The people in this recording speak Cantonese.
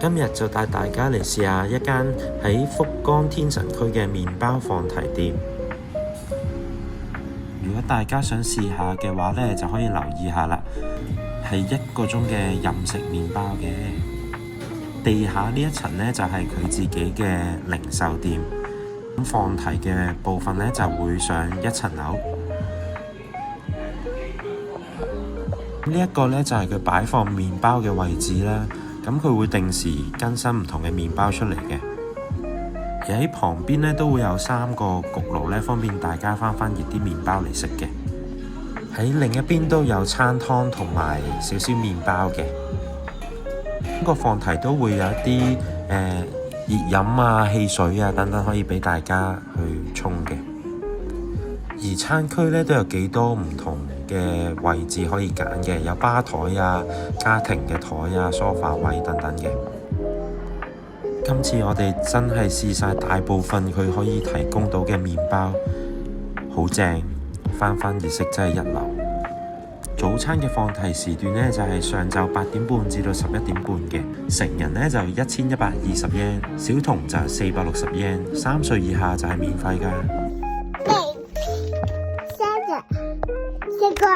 今日就帶大家嚟試下一間喺福岡天神區嘅麵包放題店。如果大家想試下嘅話呢，就可以留意下啦。係1個鐘嘅任食麵包嘅。地下呢一層呢，就係佢自己嘅零售店。咁放題嘅部分呢，就會上1層樓。呢一個呢，就係佢擺放麵包嘅位置啦。咁佢會定時更新唔同嘅麵包出嚟嘅，而喺旁邊呢，都會有3個焗爐呢，方便大家翻熱啲麵包嚟食嘅。喺另一邊都有餐湯同埋少少麵包嘅。呢個放題都會有一啲熱飲啊、汽水啊等等可以俾大家去沖嘅。而餐區呢，都有幾多唔同嘅位置可以揀嘅，有吧台啊、家庭嘅台啊、梳化位等等嘅。今次我哋真係試晒大部分佢可以提供到嘅麵包，好正，翻熱食真係一流。早餐嘅放題時段呢，就係上晝8點半至到11點半嘅，成人呢就1120 yen， 小童就460 yen，3歲以下就係免費㗎。世界